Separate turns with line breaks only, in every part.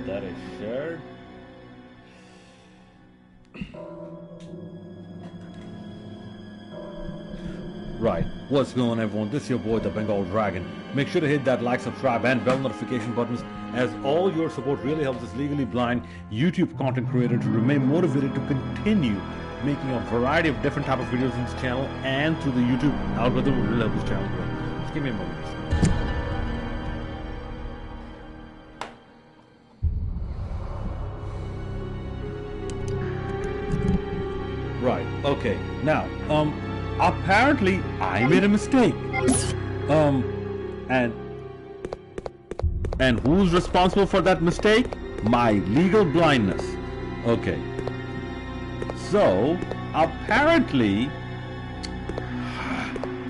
That is shared. Right, what's going on, everyone? This is your boy, the Bengal Dragon. Make sure to hit that like, subscribe, and bell notification buttons, as all your support really helps this legally blind YouTube content creator to remain motivated to continue making a variety of different type of videos in this channel, and through the YouTube algorithm will really help this channel grow. Just give me a moment. Right, okay, now, apparently I made a mistake. And who's responsible for that mistake? My legal blindness. Okay. So, apparently,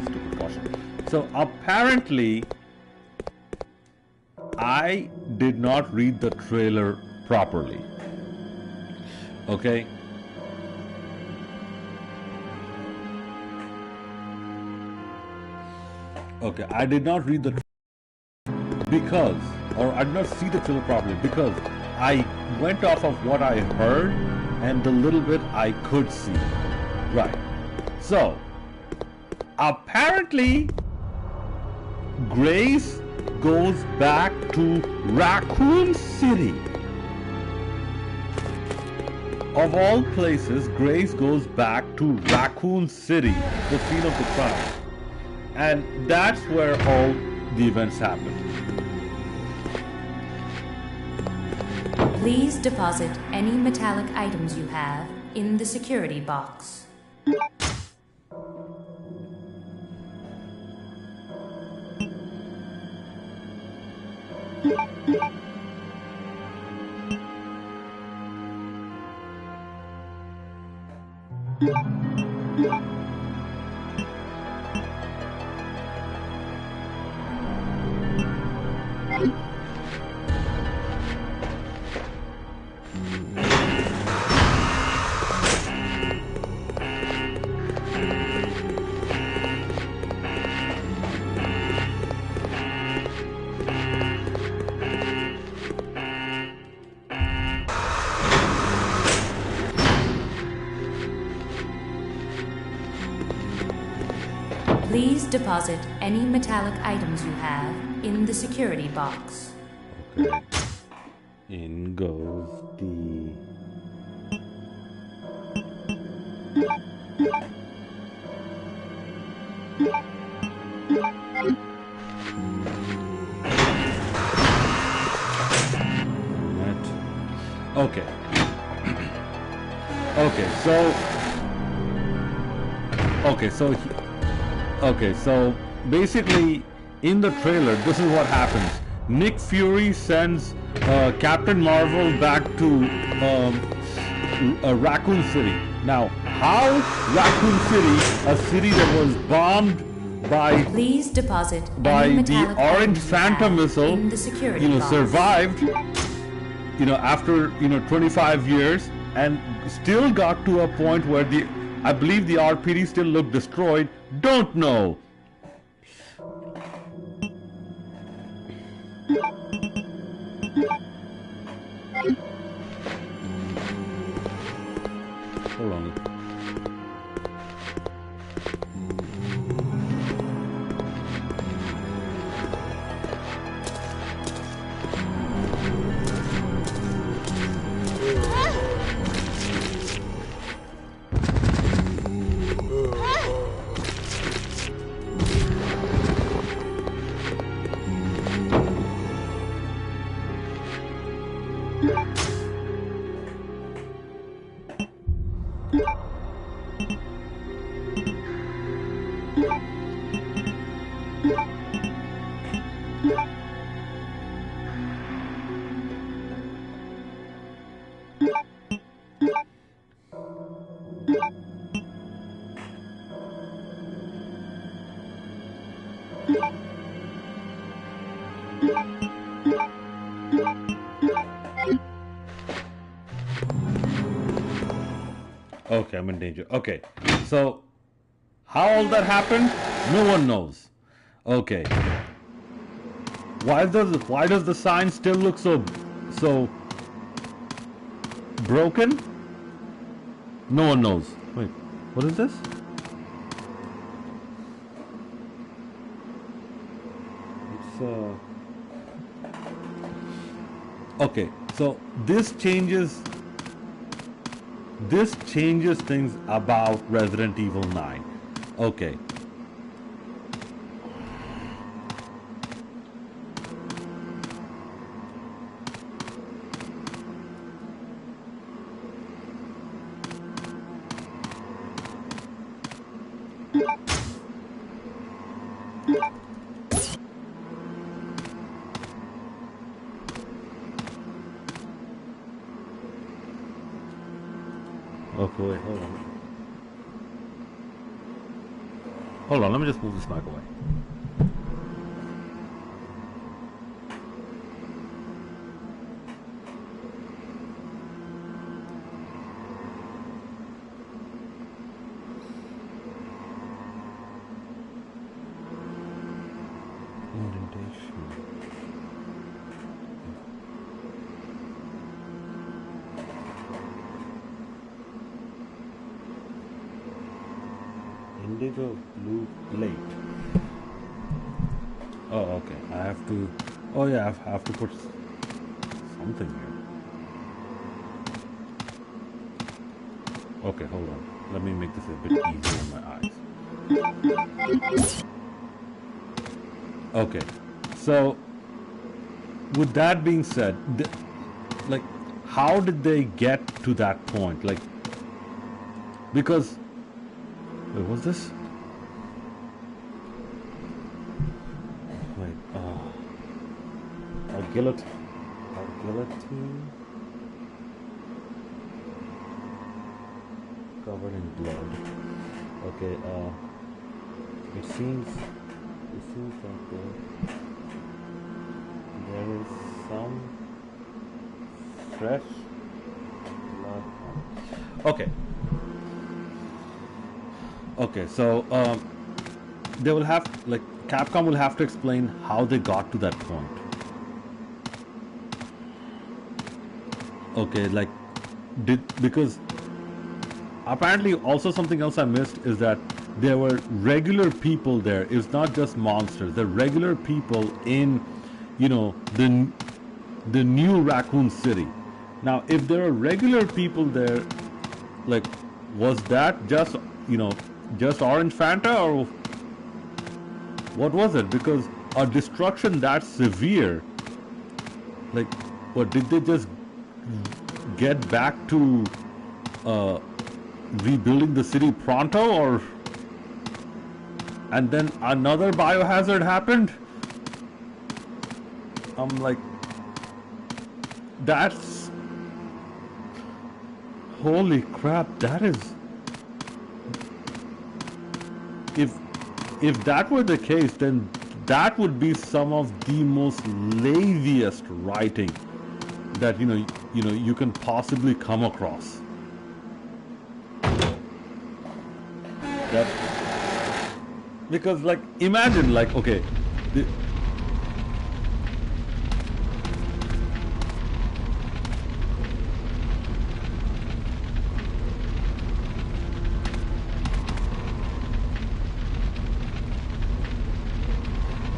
stupid caution. So, apparently, I did not read the trailer properly. Okay? Okay, I did not read the because, or I did not see the trailer properly because I went off of what I heard and the little bit I could see. Right. So, apparently, Grace goes back to Raccoon City. Of all places, Grace goes back to Raccoon City, the scene of the crime. And that's where all the events happen.
Please deposit any metallic items you have in the security box. Please deposit any metallic items you have in the security box.
Okay. In goes the... Okay. Okay, so basically in the trailer, this is what happens. Nick Fury sends Captain Marvel back to Raccoon City. Now, how Raccoon City, a city that was bombed by
Please deposit
the Orange Phantom missile,
in the security box.
survived, after 25 years, and still got to a point where I believe the RPD still looked destroyed. Don't know. Hold on. Okay, I'm in danger. Okay, so how all that happened, no one knows. Okay, why does the sign still look so broken? No one knows. Wait, what is this? It's okay, so this changes things about Resident Evil 9. Okay. Okay, wait, hold on. Hold on, let me just move this mic away. Indigo blue plate. Oh, okay. I have to. Oh, yeah. I have to put something here. Okay, hold on. Let me make this a bit easier on my eyes. Okay. So, with that being said, like, how did they get to that point? Like, because. Wait, what's this? Wait, a guillotine covered in blood. Okay, it seems that there is some fresh blood. Okay. Okay, so they will have, like, Capcom will have to explain how they got to that point. Okay, like, because apparently also something else I missed is that there were regular people there. It's not just monsters. There are regular people in, you know, the new Raccoon City. Now, if there are regular people there, like, was that just, you know, just Orange Fanta, or what was it? Because a destruction that severe, like, what, did they just get back to rebuilding the city pronto, or and then another biohazard happened? I'm like, that's, holy crap, that is, if that were the case, then that would be some of the most laziest writing that you can possibly come across. That, because, like, imagine, like, okay,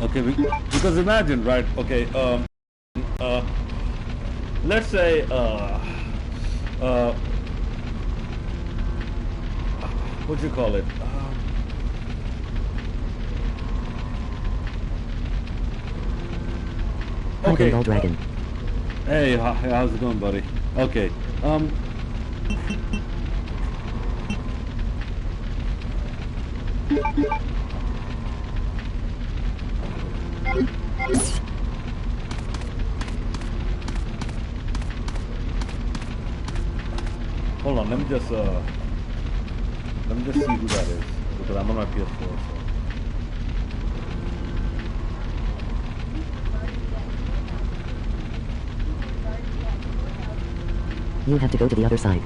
okay, because imagine, right? Okay, let's say, what do you call it? Okay.
Dragon.
Hey, how's it going, buddy? Okay. Hold on, let me just see who that is, because I'm on my PS4. So.
You have to go to the other side.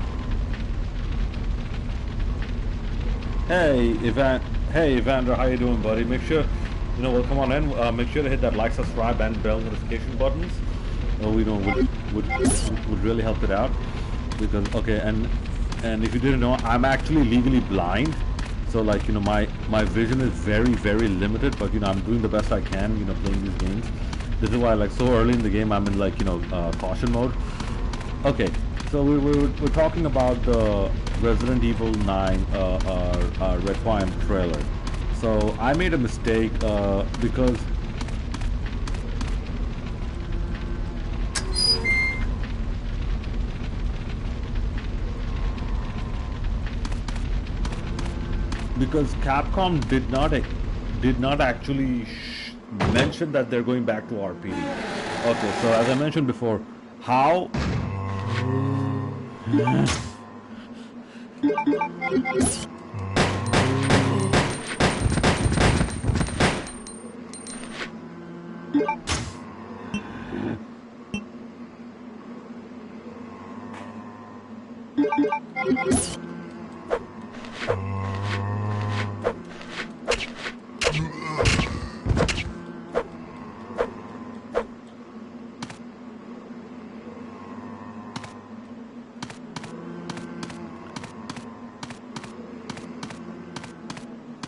Hey, Evander, how you doing, buddy? Make sure, well, come on in. Make sure to hit that like, subscribe, and bell notification buttons. Would really help it out. because okay, and if you didn't know, I'm actually legally blind, so like my vision is very limited, but I'm doing the best I can playing these games. This is why like so early in the game I'm in like caution mode. Okay, so we're talking about the Resident Evil 9 Requiem trailer. So I made a mistake because Capcom did not actually mention that they're going back to RPG. Okay, so as I mentioned before, how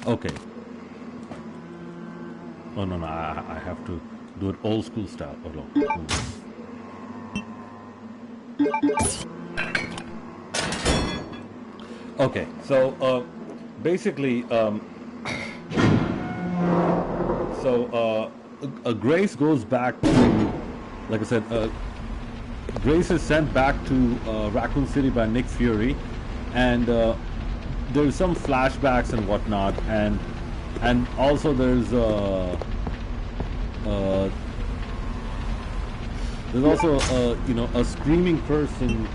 okay. Oh no, I have to do it old school style. Oh no. Okay, so basically, Grace goes back to, like I said, Grace is sent back to Raccoon City by Nick Fury, and there's some flashbacks and whatnot, and also there's also a screaming person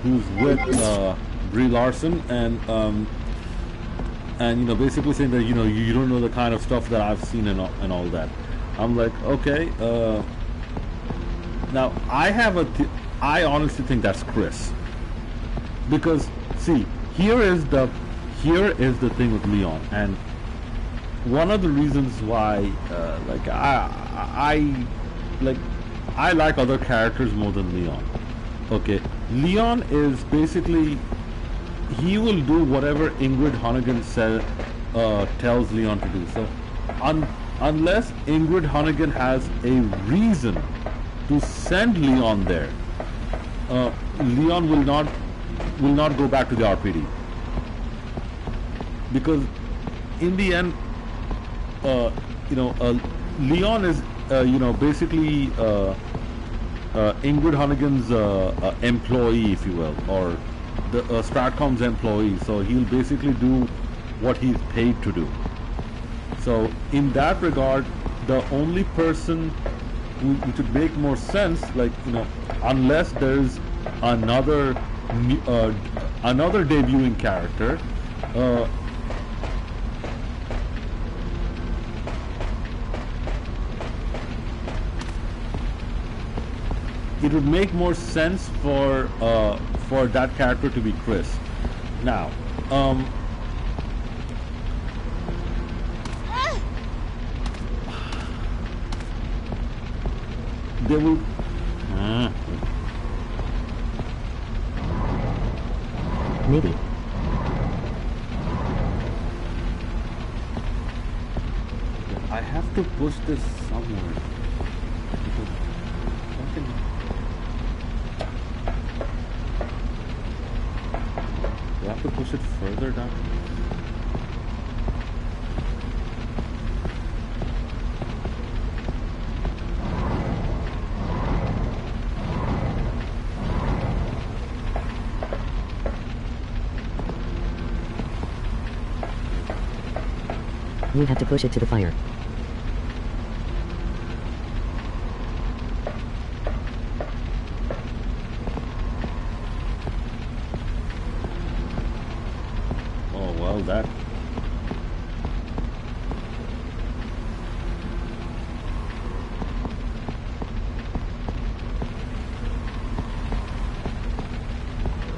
who's with Brie Larson, and basically saying that you don't know the kind of stuff that I've seen and all that. I'm like, okay, now I honestly think that's Chris, because see, here is the thing with Leon, and one of the reasons why like I like other characters more than Leon. Okay, Leon is basically, he will do whatever Ingrid Hunnigan tells Leon to do. So unless Ingrid Hunnigan has a reason to send Leon there, Leon will not go back to the RPD, because in the end Leon is basically Ingrid Hunnigan's employee, if you will, or the Stratcom's employee, so he'll basically do what he's paid to do. So in that regard, the only person which would make more sense, like unless there's another debuting character, it would make more sense for that character to be Chris. Now, they will.
Maybe.
I have to push this somewhere. Do I have to push it further down?
You have to push it to the fire.
Oh, well, that...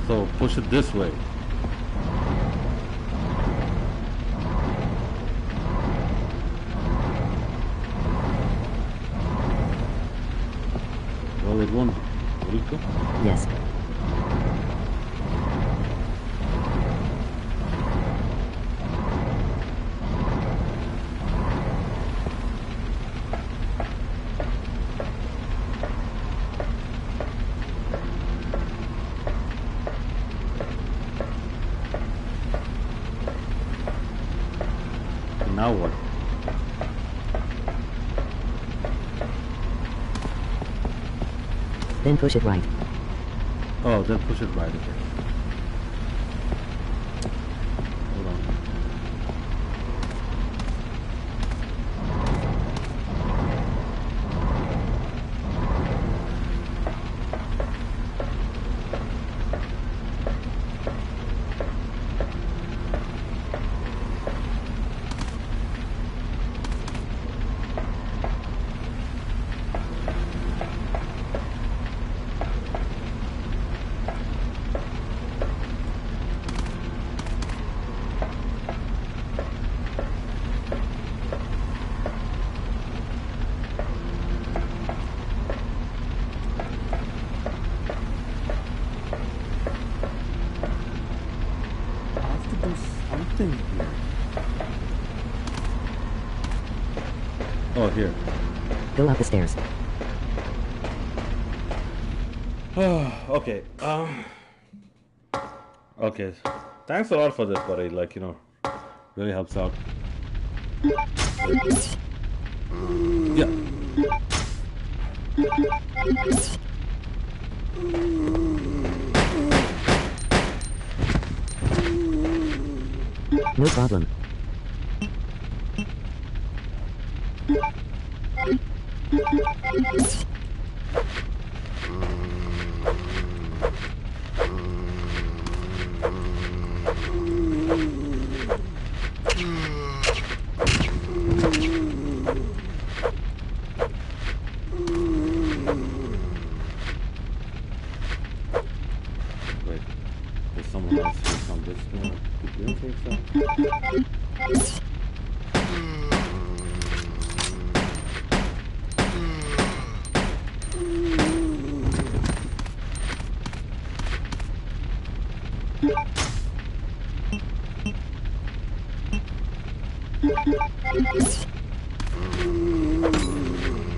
So, push it this way. Well, it won't... Will it go?
Yes.
now what?
Then push it right.
Oh, then push it right, okay. Hold on. Oh, here.
Go up the stairs.
Okay. Okay. Thanks a lot for this, buddy. Like, you know, really helps out. Yeah.
No problem.
Wait. There's someone else here. So I'm just gonna keep doing things.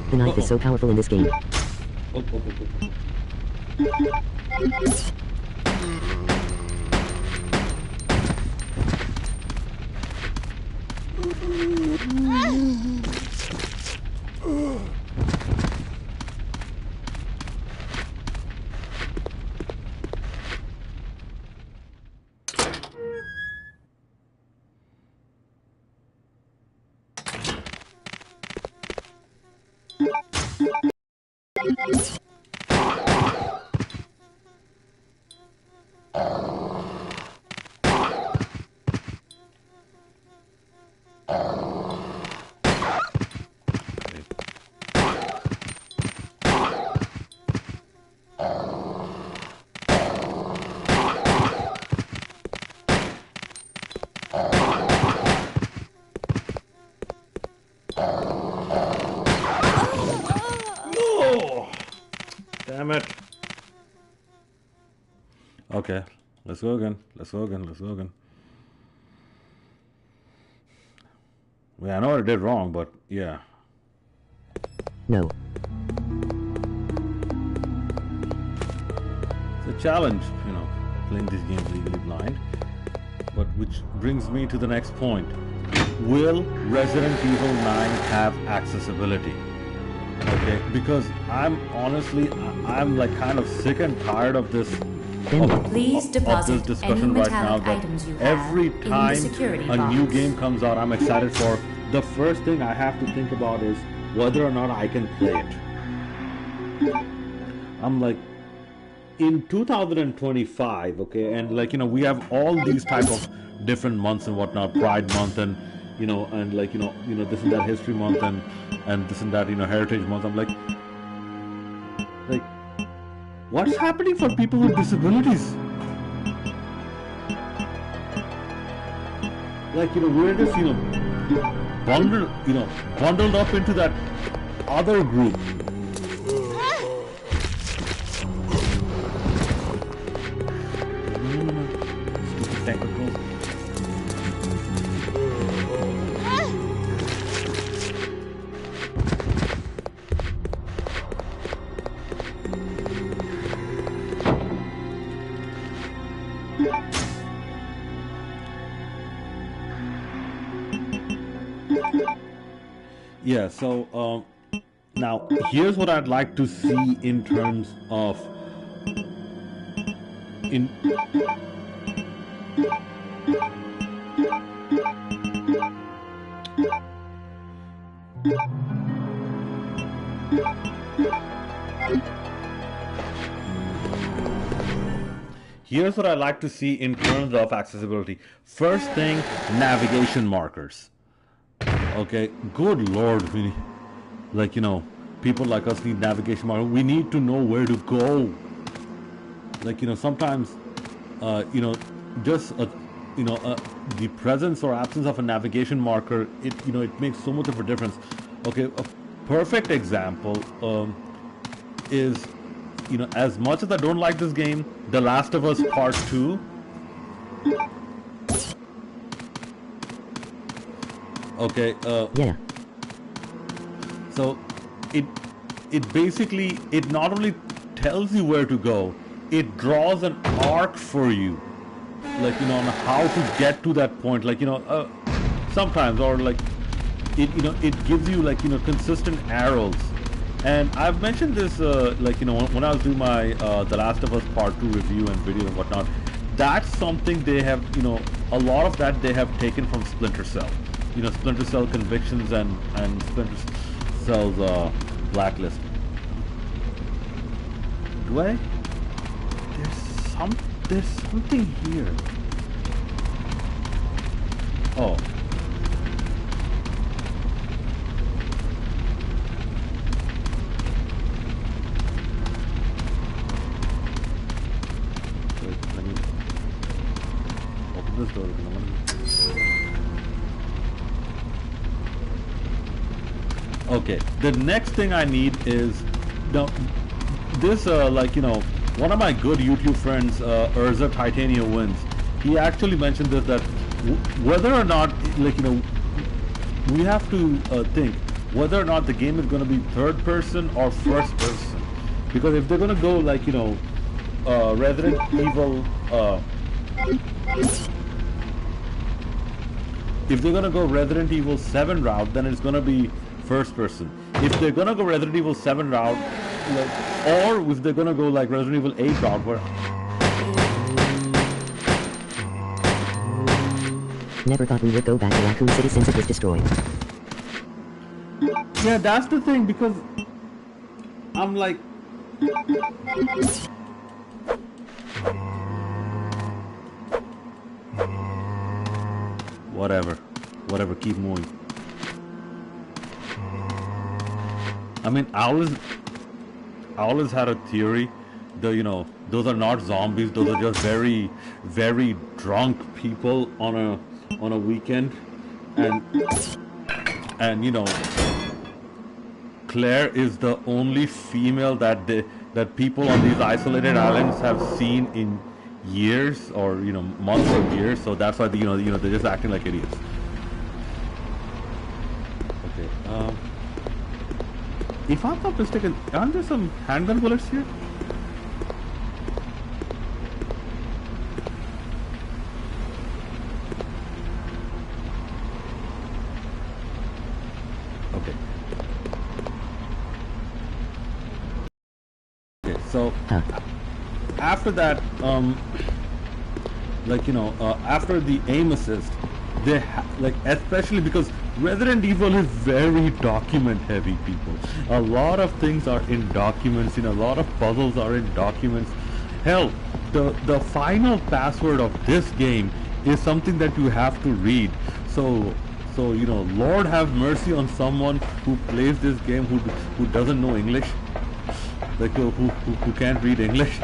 The knife is so powerful in this game.
Oh. Damn it. Okay, let's go again. Well, I know what I did wrong, but yeah.
No.
It's a challenge, you know, playing these games legally blind. But which brings me to the next point. Will Resident Evil 9 have accessibility? Okay, because I'm honestly, I'm like kind of sick and tired of this.
Please deposit
of this discussion
any
right now.
metallic
That
items you have
every
in the
time
security
a new
box.
game comes out, I'm excited for. The first thing I have to think about is whether or not I can play it. I'm like, in 2025, okay, and like, you know, we have all these type of different months and whatnot, Pride Month, and you know, and like, you know, this and that History Month, and this and that, you know, Heritage Month. I'm like, what's happening for people with disabilities? Like, you know, we're just, you know, bundled up into that other group. Stupid technicals. Yeah, so now here's what I'd like to see in terms of in here's what I'd like to see in terms of accessibility. First thing, navigation markers. Okay, good lord, like, you know, people like us need navigation markers. We need to know where to go. Like, you know, sometimes, you know, just the presence or absence of a navigation marker, it makes so much of a difference. Okay, a perfect example is, you know, as much as I don't like this game, The Last of Us Part 2. Okay,
Yeah.
so it basically, it not only tells you where to go, it draws an arc for you, like, you know, on how to get to that point, like, you know, sometimes, or like it gives you, like, you know, consistent arrows. And I've mentioned this, like, you know, when I was doing my The Last of Us Part 2 review and video and whatnot. That's something they have, you know, a lot of that they have taken from Splinter Cell. You know, Splinter Cell Convictions and Splinter Cell's Blacklist. Do I? There's something here. Oh. Wait, let me open this door. Okay, the next thing I need is now this, like, you know, one of my good YouTube friends, Urza Titania Wins, he actually mentioned this, that whether or not, like, you know, we have to think whether or not the game is going to be third person or first person, because if they're going to go, like, you know, Resident Evil, if they're going to go Resident Evil 7 route, then it's going to be first person. If they're gonna go Resident Evil 7 route, like, or if they're gonna go like Resident Evil 8 route, where
Never thought we would go back to Raccoon City since it was destroyed.
yeah, that's the thing, because I'm like, whatever, keep moving. I mean, I always had a theory, you know, those are not zombies, those are just very, very drunk people on a weekend, and you know, Claire is the only female that people on these isolated islands have seen in years, or, you know, months or years, so that's why you know they're just acting like idiots. Okay. If I'm not mistaken, aren't there some handgun bullets here? Okay. Okay, so after that, like, you know, after the aim assist, they like, especially because Resident Evil is very document heavy, people. A lot of things are in documents, you know, a lot of puzzles are in documents. Hell, the final password of this game is something that you have to read. So you know, Lord have mercy on someone who plays this game who doesn't know English, like who can't read English.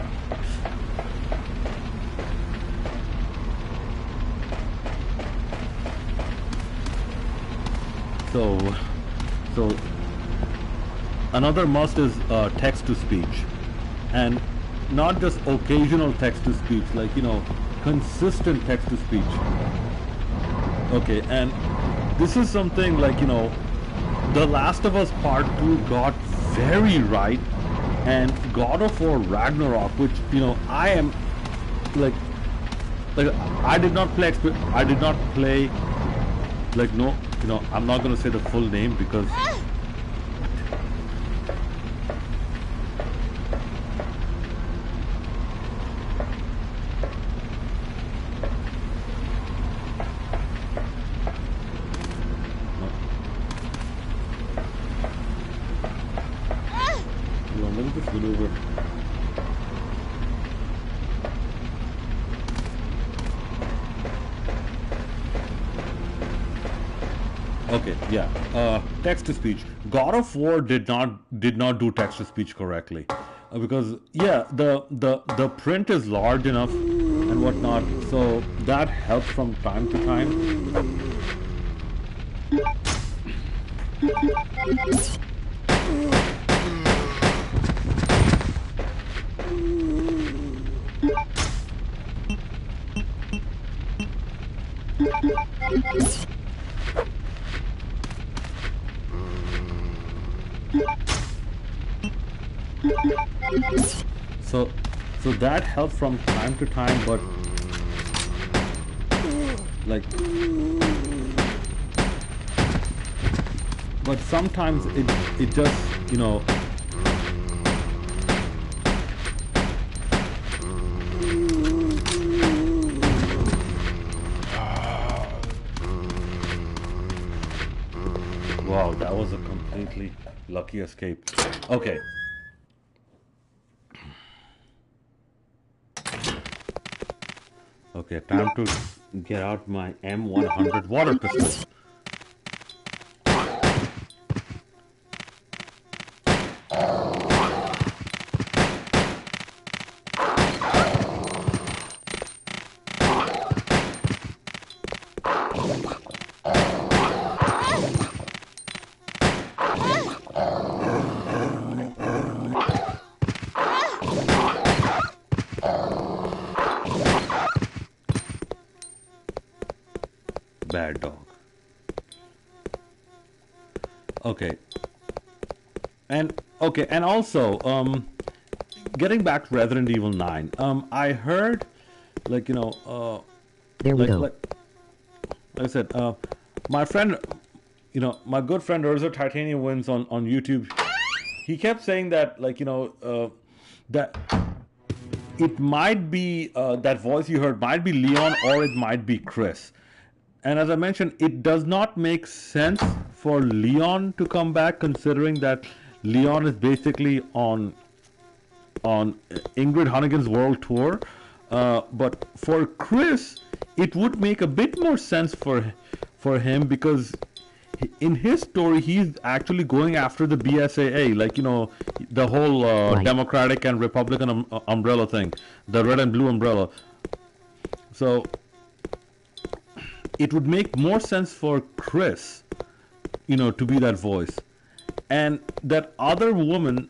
So another must is text to speech, and not just occasional text to speech, like, you know, consistent text to speech. Okay, and this is something, like, you know, The Last of Us Part 2 got very right, and God of War Ragnarok, which, you know, I am like I did not play like no, you know, I'm not gonna say the full name because let me just maneuver. Okay, yeah. Text to speech. God of War did not do text to speech correctly, because yeah, the print is large enough and whatnot, so that helps from time to time. So that helps from time to time, but like, but sometimes it just, you know, wow, that was a completely lucky escape. Okay. Okay, time to get out my M100 water pistol. Bad dog. Okay. And okay, and also, getting back to Resident Evil 9, I heard, like, you know,
There we go.
like I said, my friend, you know, my good friend Urza Titanium Wins on YouTube, he kept saying that, like, you know, that it might be, that voice you heard might be Leon or it might be Chris. And as I mentioned, it does not make sense for Leon to come back, considering that Leon is basically on Ingrid Hunnigan's world tour. But for Chris, it would make a bit more sense for him, because in his story, he's actually going after the BSAA, like, you know, the whole
Right.
Democratic and Republican umbrella thing, the red and blue umbrella. So it would make more sense for Chris, you know, to be that voice. And that other woman,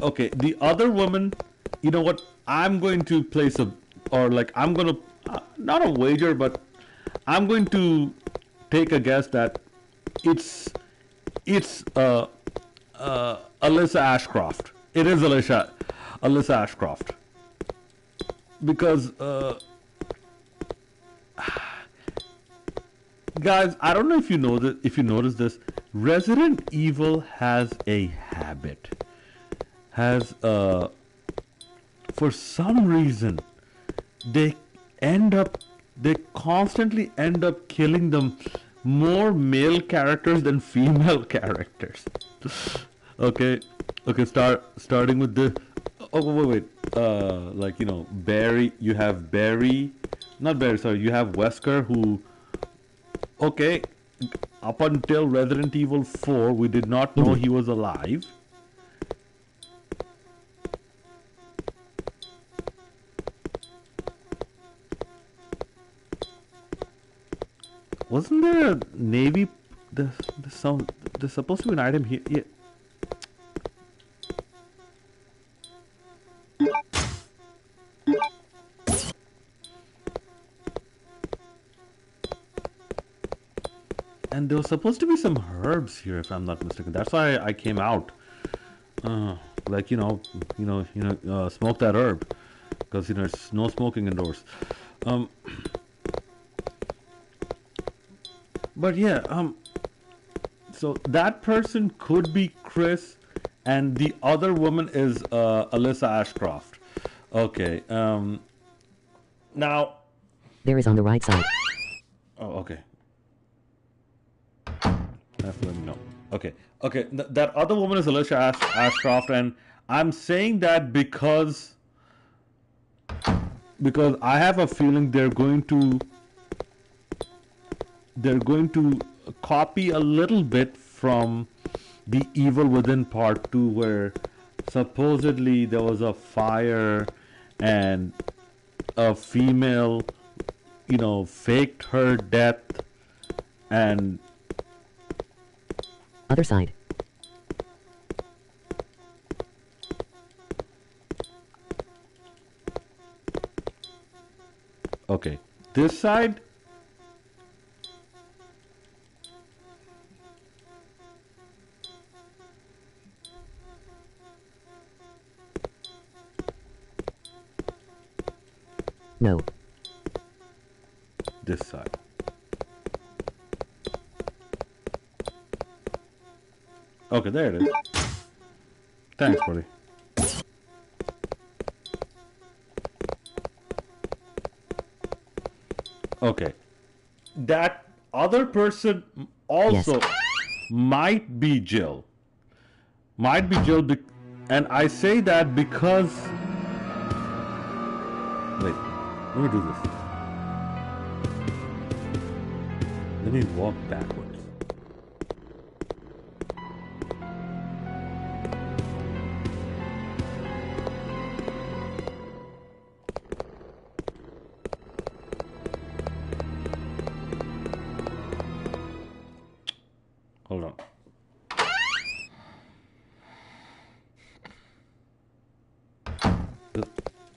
okay, the other woman, you know what, I'm going to place a, or like, I'm going to, not a wager, but I'm going to take a guess that it's Alyssa Ashcroft. It is Alyssa Ashcroft. Because, guys, I don't know if you know that, if you notice this, Resident Evil has a habit. For some reason, they constantly end up killing them more male characters than female characters. Okay, starting with the, oh wait, like, you know, Barry, you have Barry, not Barry, sorry, you have Wesker, who, okay, up until Resident Evil 4, we did not know he was alive. Wasn't there a Navy? There's supposed to be an item here. Yeah. And there was supposed to be some herbs here, if I'm not mistaken. That's why I came out. Like, smoke that herb, because, you know, it's no smoking indoors. But yeah, so that person could be Chris, and the other woman is Alyssa Ashcroft. Okay. Now.
There is on the right side.
Oh, okay. Have to let me know. Okay. Okay. That other woman is Alyssa Ashcroft, and I'm saying that because I have a feeling they're going to copy a little bit from the Evil Within Part 2, where supposedly there was a fire and a female, faked her death, and
other side.
okay, this side.
No.
This side. Okay, there it is. Thanks, buddy. Okay. That other person also might be Jill. Might be Jill, and I say that because... Wait, let me do this. Let me walk backwards. Hold on.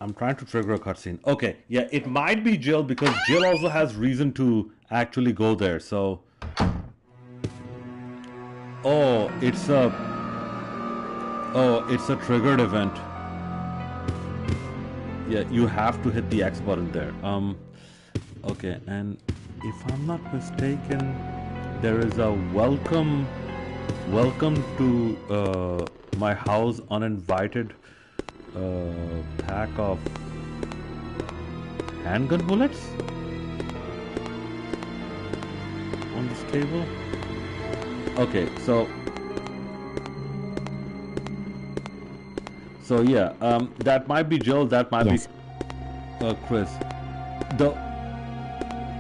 I'm trying to trigger a cutscene. Okay, yeah, it might be Jill because Jill also has reason to actually go there. So, it's a triggered event. Yeah, you have to hit the X button there. Okay, and if I'm not mistaken, there is a welcome to my house uninvited pack of handgun bullets on this table. Okay, so yeah, that might be Jill, that might be Chris,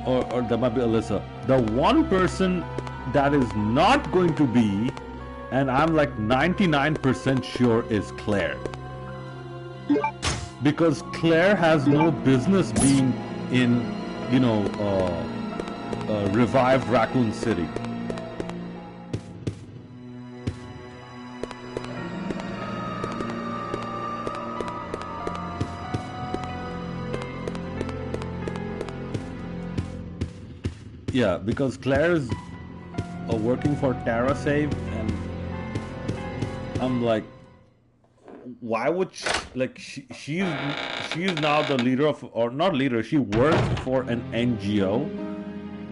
or that might be Alyssa. The one person that is not going to be, and I'm like 99% sure, is Claire. Because Claire has no business being in, revived Raccoon City. Yeah, because Claire is working for TerraSave, and I'm like, why would she, like, she's now the leader of, or not leader, she works for an NGO.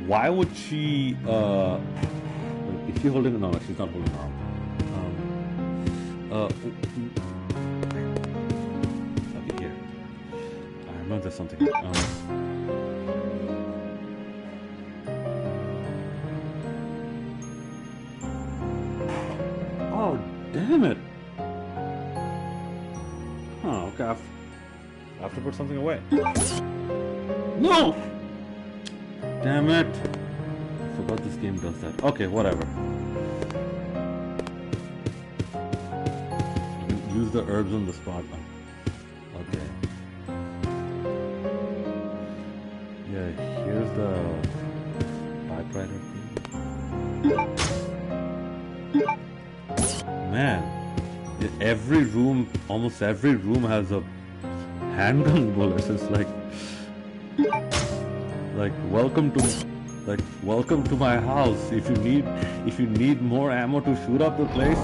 Why would she is she holding an arm? She's not holding an arm. Okay, here, I remember there's something here. Oh, damn it. Okay, I have to put something away. No! Damn it. I forgot this game does that. Okay, whatever. You can use the herbs on the spot. Okay. Yeah, here's the typewriter thing. Man. Every room, almost every room has a handgun bullet. It's like welcome to my house. If you need more ammo to shoot up the place,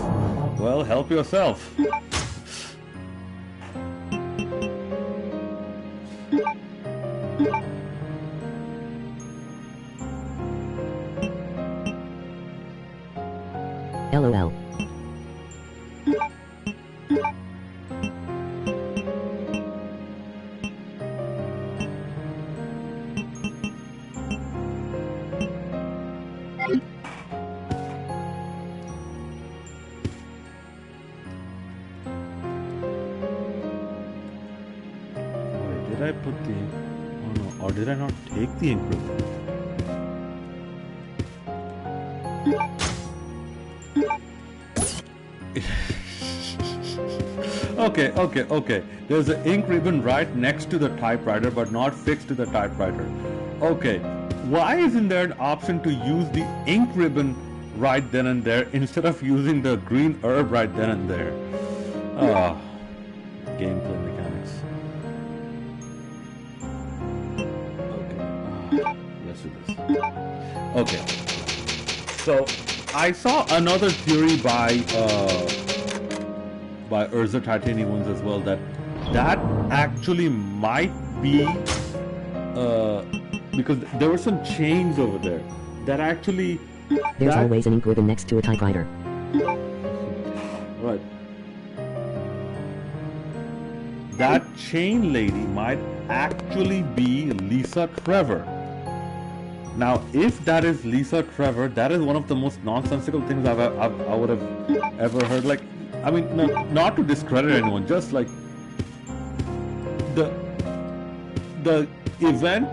well, help yourself. I put the... Oh no, or did I not take the ink ribbon? Okay. There's an ink ribbon right next to the typewriter, but not fixed to the typewriter. Okay, why isn't there an option to use the ink ribbon right then and there instead of using the green herb right then and there? Ah, gameplay mechanics. Okay, let's do this. Okay, so I saw another theory by Urza Titanium ones as well, that actually might be because there were some chains over there that actually...
There's always an ink ribbon next to a typewriter.
Right. That chain lady might actually be Lisa Trevor. Now, if that is Lisa Trevor, that is one of the most nonsensical things I would have ever heard. Like, I mean, no, not to discredit anyone, just like the event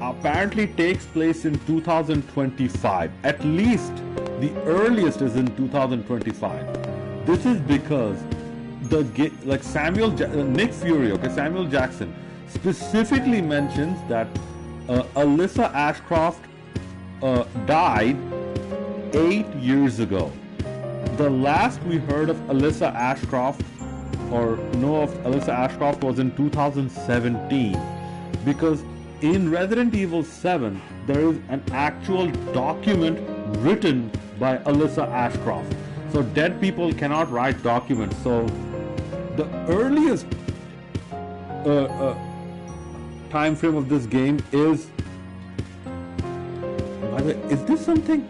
apparently takes place in 2025. At least the earliest is in 2025. This is because like Nick Fury, okay, Samuel Jackson specifically mentions that Alyssa Ashcroft died 8 years ago. The last we heard of Alyssa Ashcroft or know of Alyssa Ashcroft was in 2017, because in Resident Evil 7 there is an actual document written by Alyssa Ashcroft. So dead people cannot write documents. So the earliest time frame of this game is... By the way, is this something?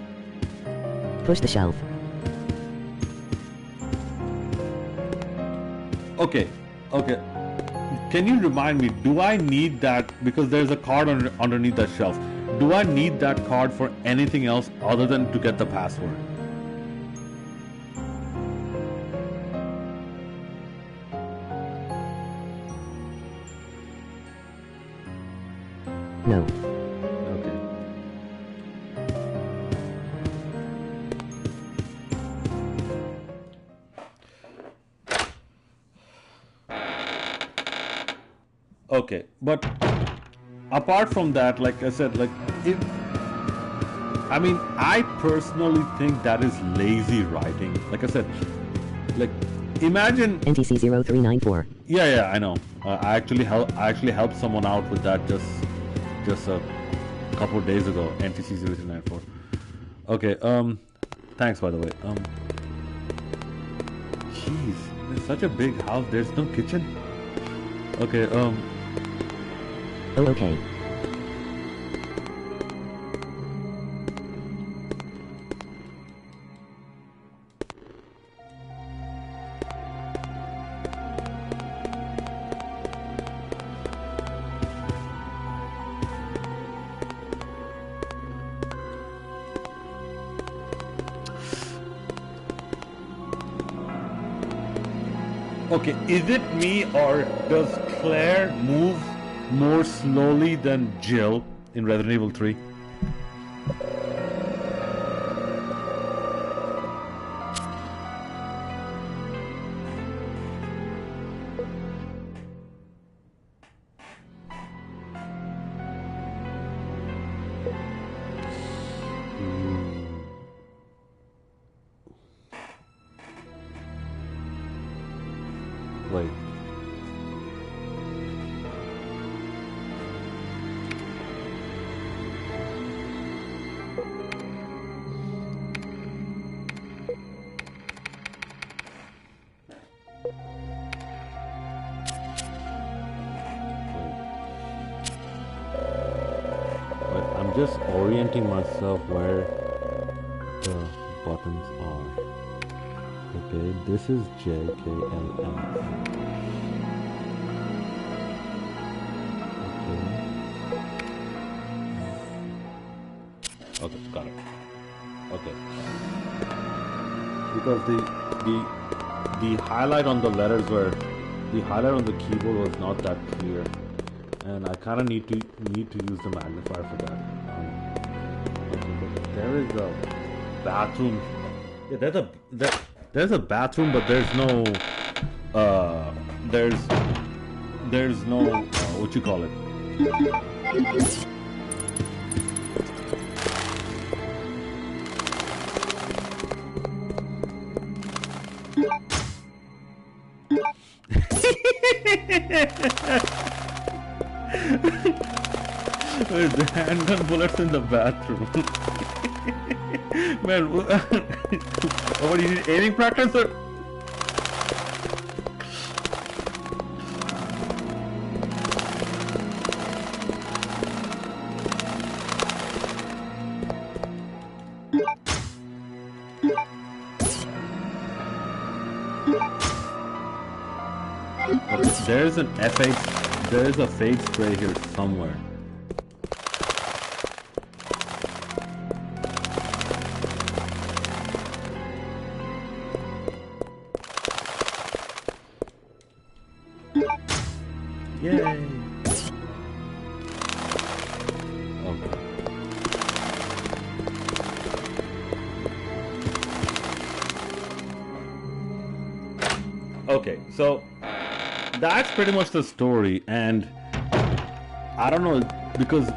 Push the shelf.
Okay. Can you remind me, do I need that, because there's a card underneath that shelf, do I need that card for anything else other than to get the password?
No.
Okay, but apart from that, like I said, like I personally think that is lazy writing. Like I said, like imagine
NTC 0394.
Yeah, I know. I actually helped someone out with that just a couple of days ago. NTC 0394. Okay. Thanks by the way. Jeez, it's such a big house. There's no kitchen. Okay.
Oh, okay.
Okay, is it me or does Claire move more slowly than Jill in Resident Evil 3? Wait. I'm just orienting myself where the buttons are. Okay, this is J, K, L, M. Okay, got it. Okay. Because the highlight on the letters the highlight on the keyboard was not that clear. and I kind of need to use the magnifier for that. Okay, but there is a bathroom. Yeah, there's a bathroom, but there's no there's no what you call it. With the handgun bullets in the bathroom. Man, what do you need, aiming practice or? There's an F8, there is a fade spray here somewhere. Yay! Okay. Okay, so that's pretty much the story, and I don't know, because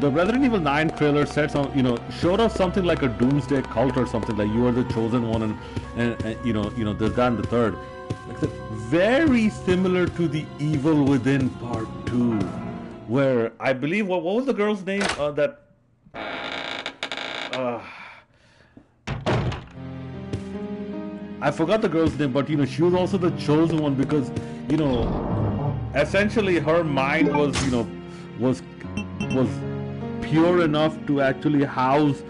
the Resident Evil 9 trailer said some, showed us something like a doomsday cult or something, like you are the chosen one, and there's that and the third. Like I said, very similar to the Evil Within Part 2, where I believe, what was the girl's name? I forgot the girl's name, but she was also the chosen one because, essentially her mind was, was pure enough to actually house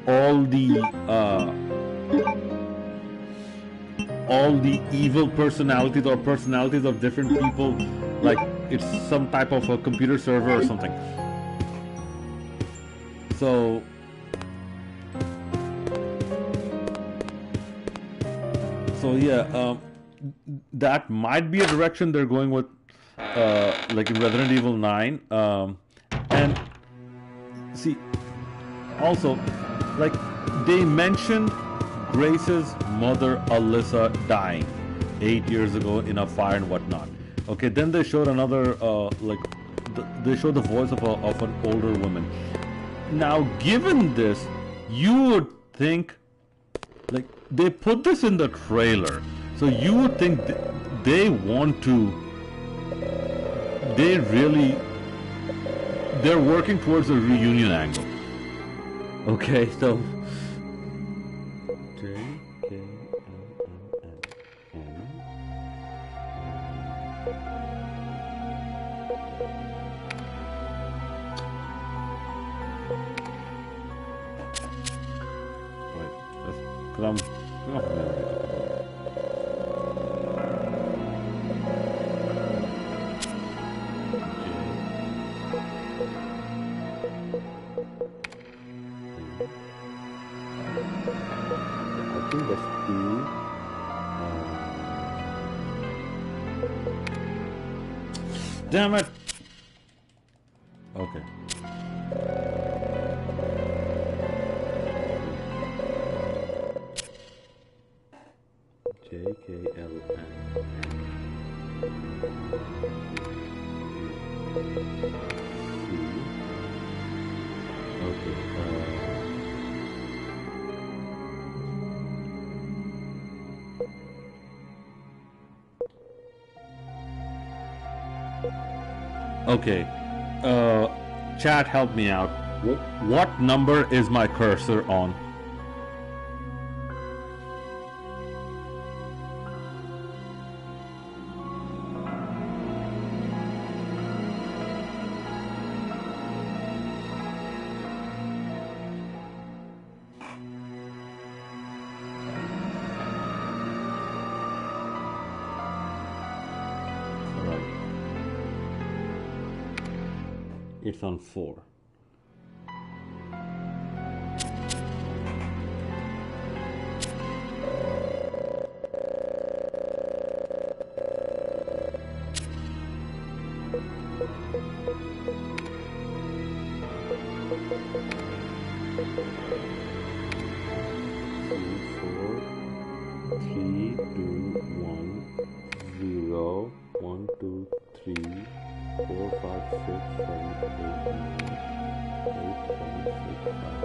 all the evil personalities or personalities of different people, like it's some type of a computer server or something. So yeah, that might be a direction they're going with, like in Resident Evil 9. And see, also, like they mentioned Grace's mother Alyssa dying 8 years ago in a fire and whatnot. Okay, then they showed another, they showed the voice of an older woman. Now, given this, you would think, like, they put this in the trailer, so you would think they want to, they're working towards a reunion angle. Okay, so damn it. Okay. JKLN. Okay. Okay, chat, help me out. What number is my cursor on? It's on 4. Three, two, one, 0, 1, 2, 3, 4, 5, 6, 7, 8, 9, 8, 7, 6, 5,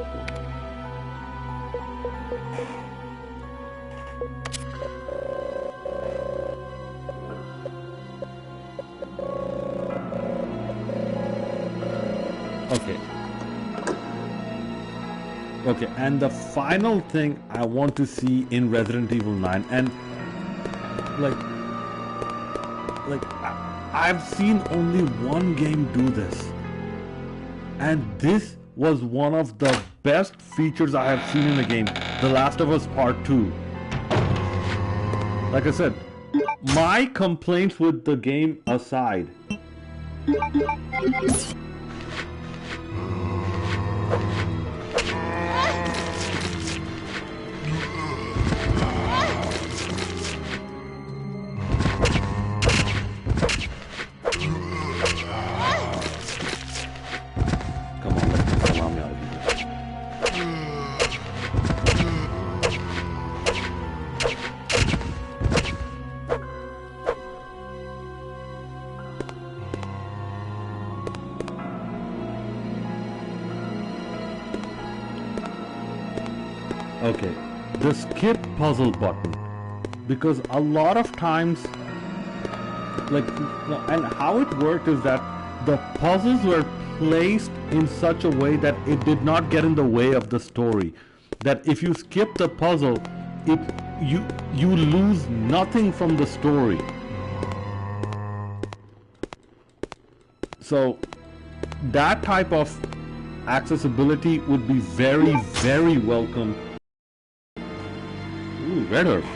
4. Okay. Okay, and the final thing I want to see in Resident Evil 9, and like I've seen only one game do this, and this was one of the best features I have seen in a game, The Last of Us Part 2. Like I said, my complaints with the game aside, okay, the skip puzzle button, because a lot of times, like, and how it worked is that the puzzles were placed in such a way that it did not get in the way of the story. That if you skip the puzzle, you lose nothing from the story. So that type of accessibility would be very, very welcome. Ooh, red earth.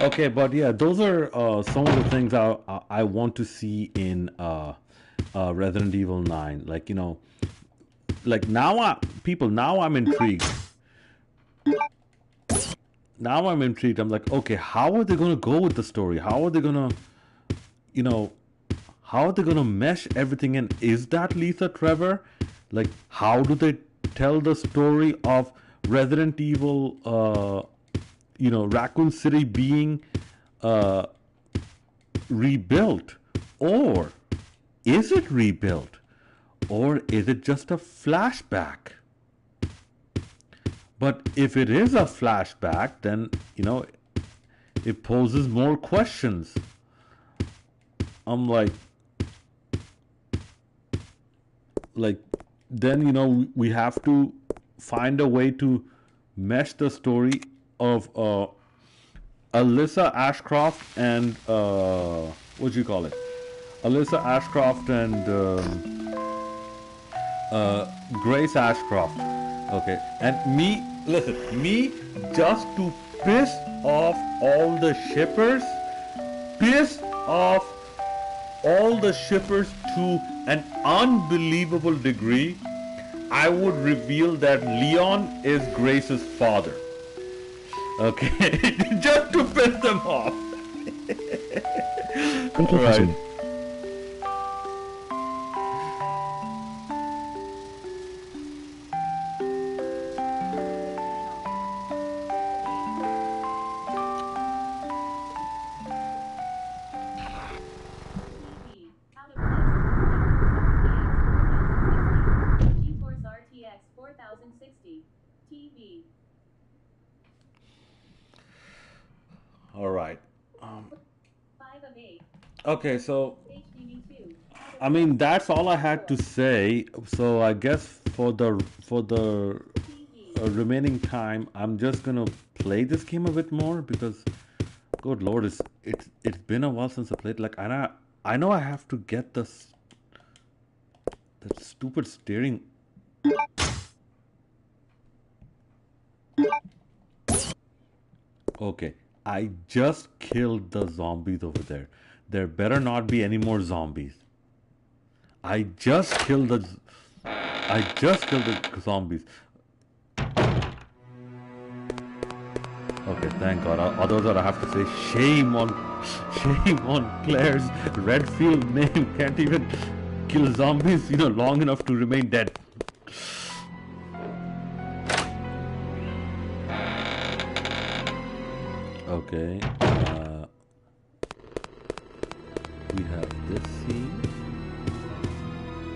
Okay, but yeah, those are some of the things I want to see in Resident Evil 9. Like, you know, like now I'm intrigued. Now I'm intrigued. I'm like, okay, how are they going to go with the story? How are they going to, you know, how are they going to mesh everything in? Is that Lisa Trevor? Like, how do they tell the story of Resident Evil, you know, Raccoon City being rebuilt? Or is it rebuilt? Or is it just a flashback? But if it is a flashback, then, you know, it poses more questions. I'm like, then, you know, we have to find a way to mesh the story of Alyssa Ashcroft and what do you call it? Alyssa Ashcroft and Grace Ashcroft. Okay, and me just to piss off all the shippers, to an unbelievable degree, I would reveal that Leon is Grace's father. Okay, just to piss them off. Right. All right. Okay, so I mean that's all I had to say. So I guess for the remaining time, I'm just gonna play this game a bit more because, good Lord, it's been a while since I played. Like, and I know I have to get that stupid steering. Okay, I just killed the zombies over there. There better not be any more zombies. I just killed the zombies. Okay, thank God. Otherwise, I have to say shame on Claire's Redfield name. Can't even kill zombies, long enough to remain dead. Okay. We have this scene.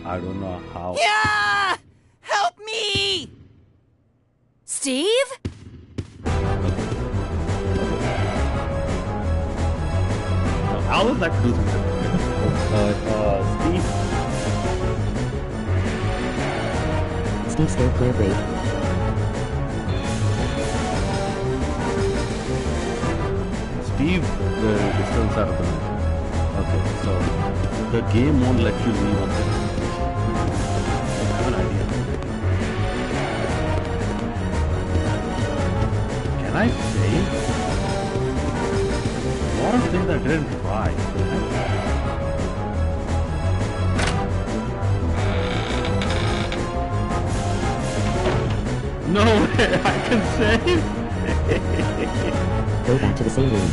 I don't know how.
Yeah! Help me!
Steve?
How is that cruising?
Steve scared Claire brave.
Steve is still inside of the mansion. Okay, so the game won't let you leave on this. I have an idea. Can I save? A lot of things I didn't try. No way, I can save?
Go back to the same room.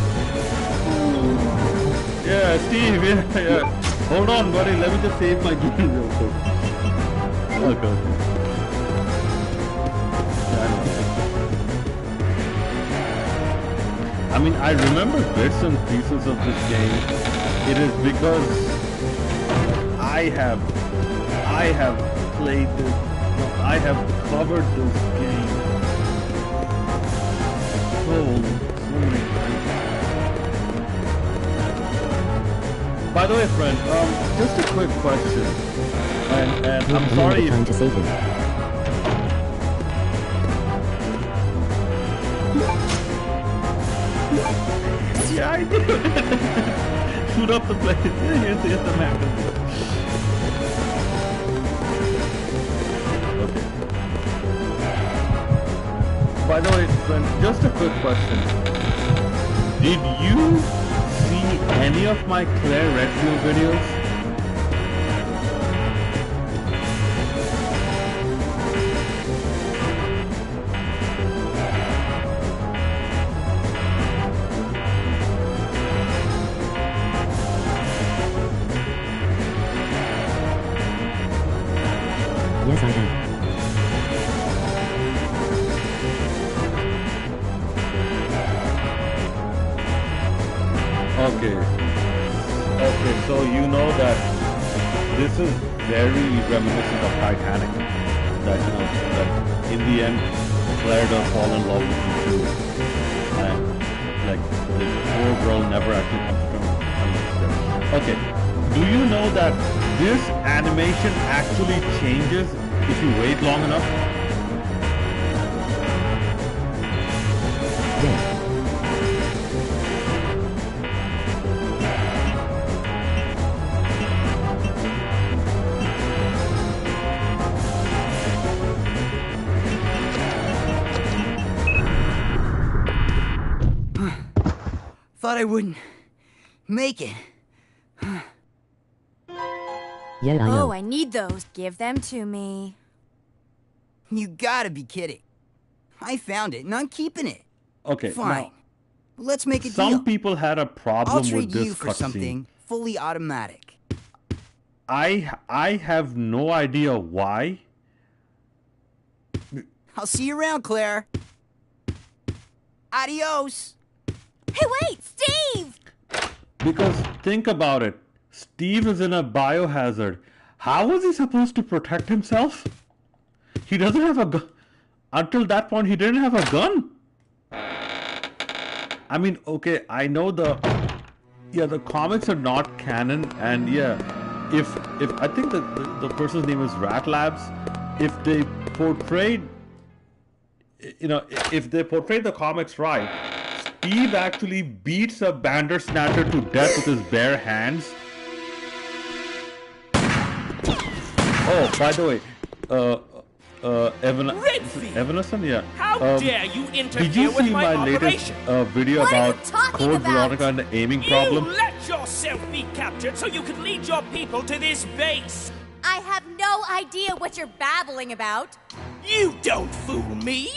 Yeah, Steve, yeah. Hold on, buddy, let me just save my game real quick. Okay. Yeah, I mean, I remember bits and pieces of this game. It is because I have played this, I have covered this game so many times. By the way, friend, just a quick question, and I'm sorry
Time to save him.
Yeah, I do. Shoot up the place. Here's the map. Okay. By the way, friend, just a quick question. Did you see any of my Claire Redfield videos?
Yes, I have.
Okay. Okay, so you know that this is very reminiscent of Titanic. That that in the end Claire does fall in love with you too. And like the poor girl never actually comes to terms. Okay. Do you know that this animation actually changes if you wait long enough?
Yes.
Thought I wouldn't make it.
Yeah, I know.
Oh, I need those. Give them to me.
You gotta be kidding. I found it and I'm keeping it.
Okay.
Fine.
Now,
Let's make a
some
deal.
people had a
I'll
problem with
trade
this
you for
cutscene.
something fully automatic.
I have no idea why.
I'll see you around, Claire. Adios.
Hey, wait, Steve!
Because think about it. Steve is in a biohazard. How is he supposed to protect himself? He doesn't have a gun. Until that point, he didn't have a gun. I mean, okay, I know the comics are not canon, and yeah, if I think the person's name is Rat Labs, if they portrayed, if they portrayed the comics right, Steve actually beats a Bandersnatcher to death with his bare hands. Oh, by the way,
Redfield!
Evanescent, yeah.
How dare you
Did
interfere
you
with
see
my
my latest
operation?
video
What are you
about
talking
Code
about?
Veronica and the aiming problem?
You let yourself be captured so you could lead your people to this base.
I have no idea what you're babbling about.
You don't fool me.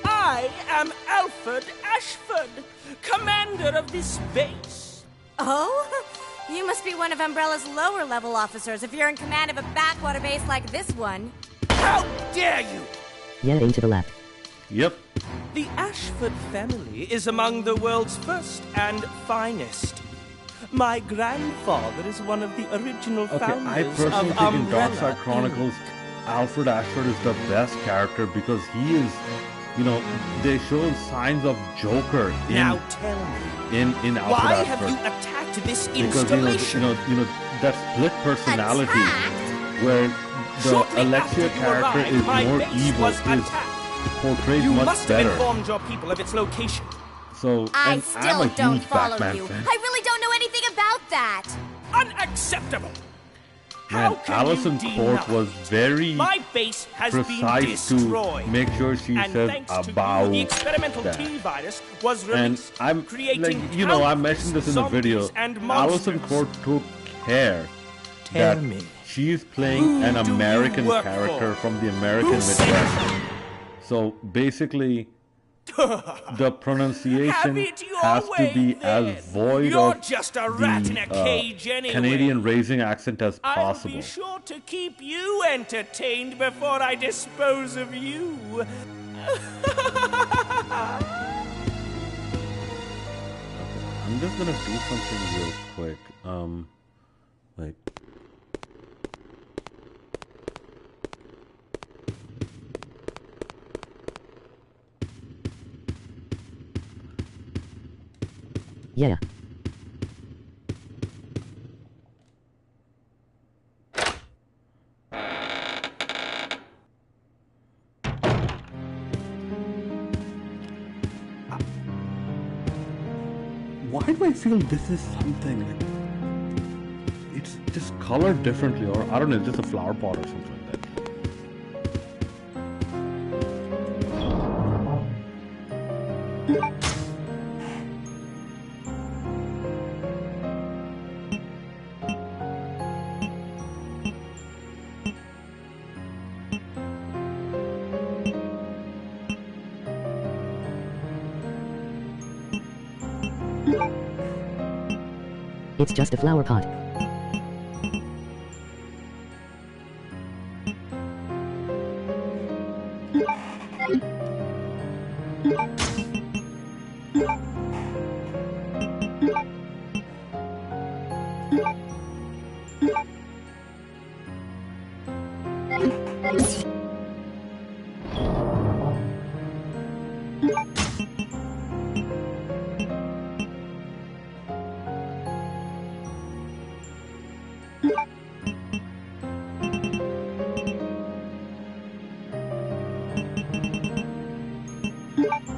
I am Alfred Ashford, commander of this base.
Oh? You must be one of Umbrella's lower level officers if you're in command of a backwater base like this one.
How dare you!
Yeah, aim to the left.
Yep.
The Ashford family is among the world's first and finest. My grandfather is one of the original
Okay,
founders
I personally
of
think in
Umbrella.
Dark Side Chronicles, Alfred Ashford is the best character because he is, you know, they show signs of Joker in
Now tell me,
in Alfred
why
Ashford.
have you attacked this
Because
installation?
you know that split personality
Attacked?
where the
Shortly
Alexia
after you
character
arrived,
is
my
more
base
evil,
was
is
attacked.
portrayed
You
much
must
better.
have informed your people of its location.
So
I
and
still
I'm a
don't
huge
follow
Batman
you.
fan.
I really don't know anything about that.
Unacceptable!
Man,
How can
Alison
you
Court
deny?
was very
My base has been
precise
destroyed.
to make sure she
And
says
thanks to
about
you, the experimental
that.
T-virus was
And
released,
I'm
creating
like, you know, I mentioned this in the
countless
video.
zombies and
Alison
monsters.
Court took care
Tell
that
me,
she's playing
who
an
do you
American
work
character
for?
from the American
Who sent
Midwest. So basically, the pronunciation
Have it your
has to
way,
be
then.
as void
You're
of
just a rat
the
in a cage anyway.
Canadian raising accent as
I'll
possible.
be sure to keep you entertained before I dispose of you.
I'm just gonna do something real quick. Wait.
Yeah.
Why do I feel this is something like it's just colored differently, or I don't know, it's just a flower pot or something like that.
It's just a flower pot.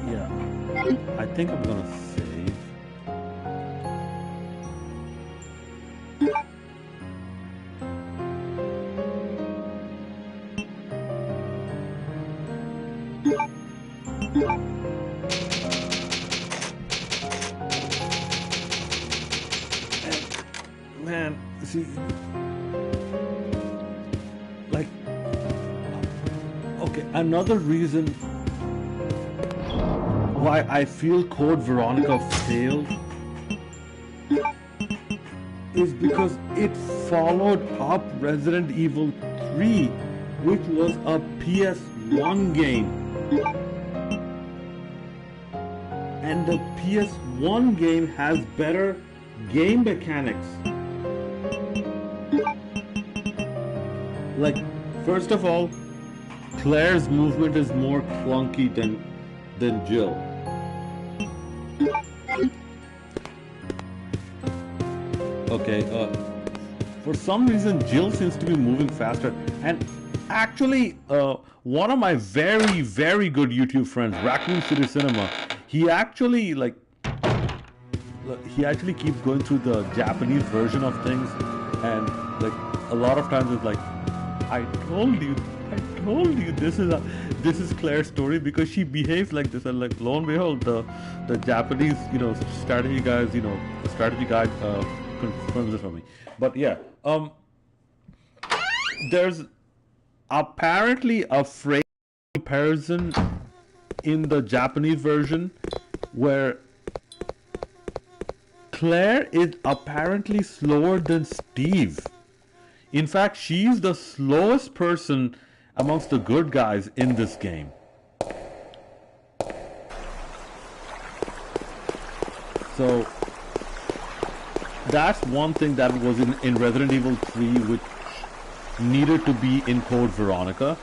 Yeah. I think I'm gonna save. Man, see, like, okay, another reason why I feel Code Veronica failed is because it followed up Resident Evil 3, which was a PS1 game. And the PS1 game has better game mechanics. Like, first of all, Claire's movement is more clunky than Jill. Okay, for some reason Jill seems to be moving faster, and actually one of my very good YouTube friends, Raccoon City Cinema, he actually keeps going through the Japanese version of things, and like a lot of times it's like I told you this is Claire's story because she behaves like this, and like lo and behold, the Japanese strategy guys strategy guide confirms it for me. But yeah, there's apparently a phrase comparison in the Japanese version where Claire is apparently slower than Steve. In fact, she's the slowest person amongst the good guys in this game. So that's one thing that was in Resident Evil 3 which needed to be in Code Veronica.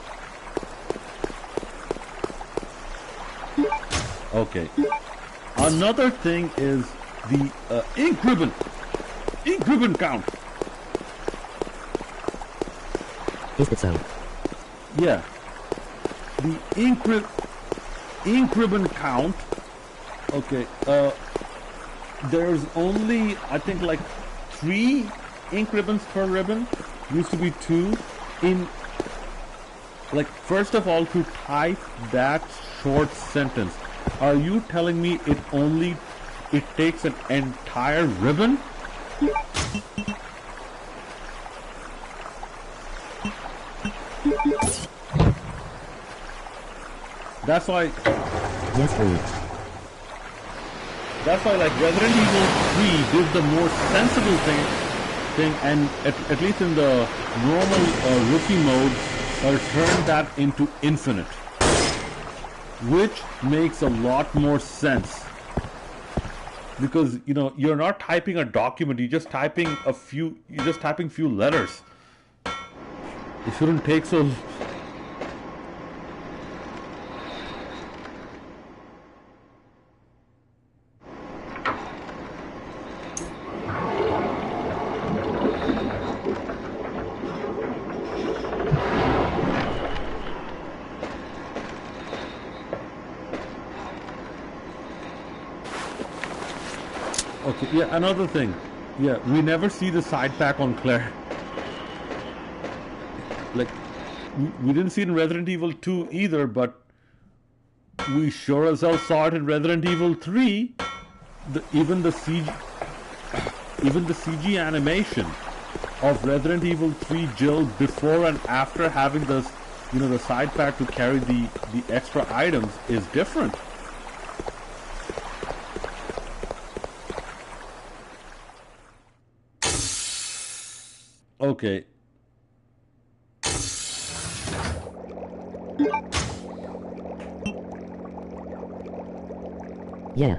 Okay. Another thing is the ink ribbon count.
Is it so?
Yeah. The ink ribbon count. Okay. There's only, I think, like 3 ink ribbons per ribbon. Used to be 2. Like, first of all, to type that short sentence, are you telling me it takes an entire ribbon? That's why.
Yes, please.
That's why, like, Resident Evil 3 did the more sensible thing, and at least in the normal rookie mode, turned that into infinite, which makes a lot more sense. Because you're not typing a document; you're just typing few letters. It shouldn't take so. Okay, yeah, another thing. Yeah, we never see the side pack on Claire. Like, we didn't see it in Resident Evil 2 either, but we sure as hell saw it in Resident Evil 3. Even the CG animation of Resident Evil 3 Jill before and after having the side pack to carry the extra items is different. Okay.
Yeah.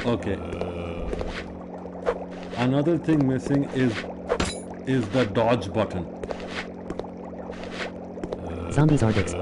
Okay. Another thing missing is the dodge button.
Zombies are dicks.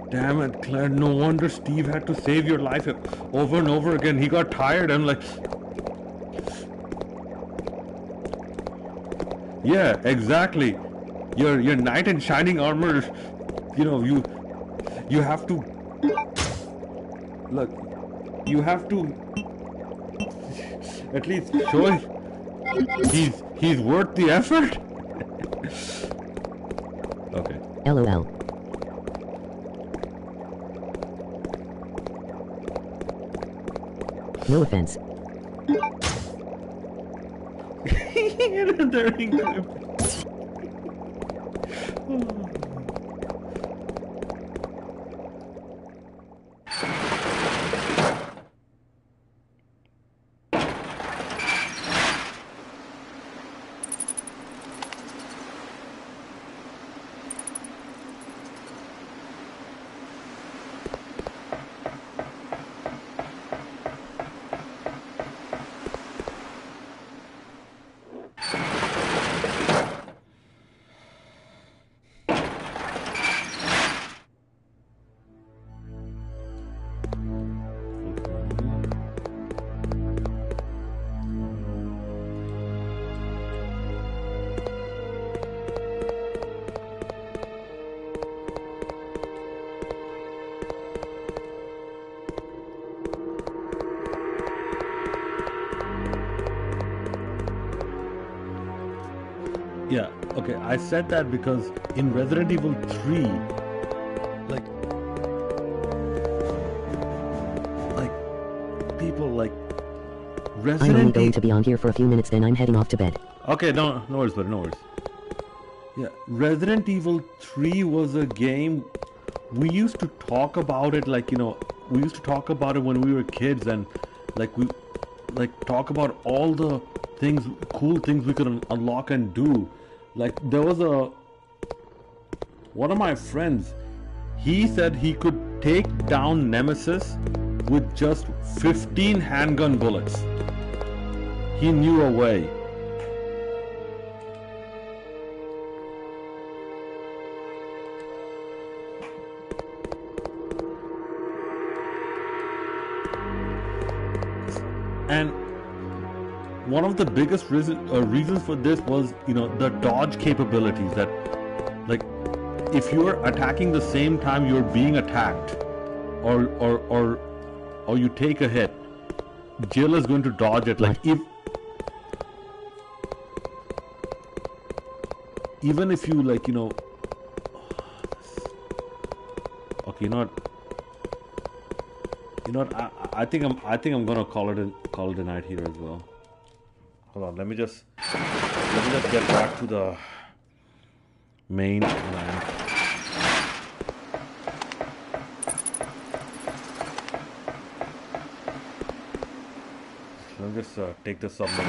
Damn it, Claire. No wonder Steve had to save your life over and over again. He got tired and like... Yeah, exactly. Your knight in shining armor, you have to... Look, you have to at least show he's worth the effort. Okay.
LOL. No offense.
They're encrypted. Yeah, okay, I said that because in Resident Evil 3, people like
I'm only going to be on here for a few minutes, then I'm heading off to bed.
Okay, no worries, buddy, no worries. Yeah, Resident Evil 3 was a game, we used to talk about it like, you know, we used to talk about it when we were kids, and like we talk about all the things, cool things we could unlock and do. Like there was one of my friends, he said he could take down Nemesis with just 15 handgun bullets. He knew a way. And one of the biggest reasons for this was, you know, the dodge capabilities. That, like, if you're attacking the same time you're being attacked, or you take a hit, Jill is going to dodge it. Like, even if you, like, you know, okay, you know what, I think I'm gonna call it a night here as well. Hold on, let me just get back to the main land. Let me just take the submarine.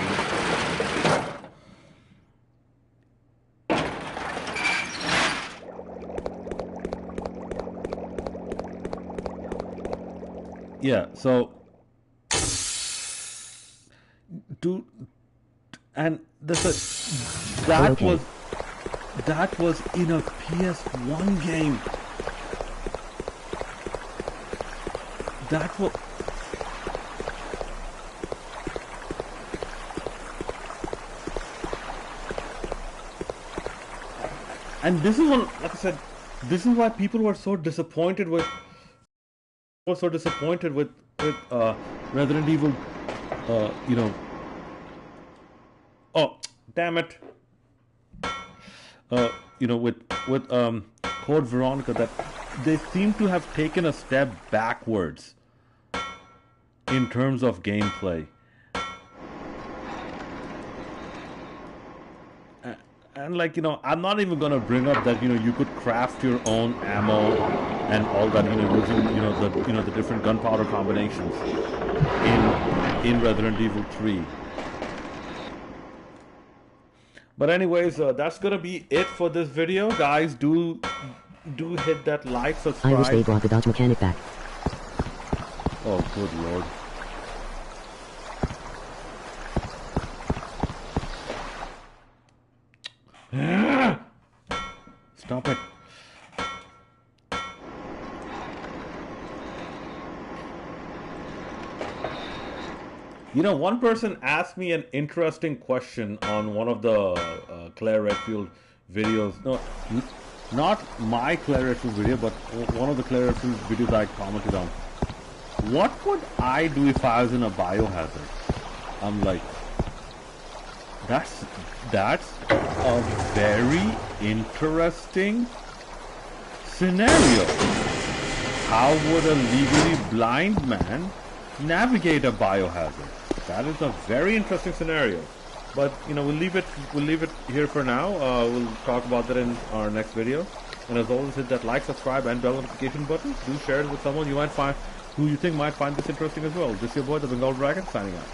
Yeah, so and that was in a PS1 game. That was. And this is one, like I said, this is why people were so disappointed with. Resident Evil, you know. Oh, damn it! You know, with Code Veronica, that they seem to have taken a step backwards in terms of gameplay. And like, you know, I'm not even gonna bring up that, you know, you could craft your own ammo and all that, you know, using, you know, the different gunpowder combinations in Resident Evil 3. But anyways, that's gonna be it for this video, guys. Do hit that like, subscribe.
I wish they brought the dodge mechanic back.
Oh, good lord. Stop it. You know, one person asked me an interesting question on one of the Claire Redfield videos. No, not my Claire Redfield video, but one of the Claire Redfield videos I commented on. What would I do if I was in a biohazard? I'm like, that's a very interesting scenario. How would a legally blind man navigate a biohazard? That is a very interesting scenario. But, you know, we'll leave it here for now. We'll talk about that in our next video. And as always, hit that like, subscribe, and bell notification button. Do share it with someone who you think might find this interesting as well. This is your boy, the Bengal Dragon, signing out.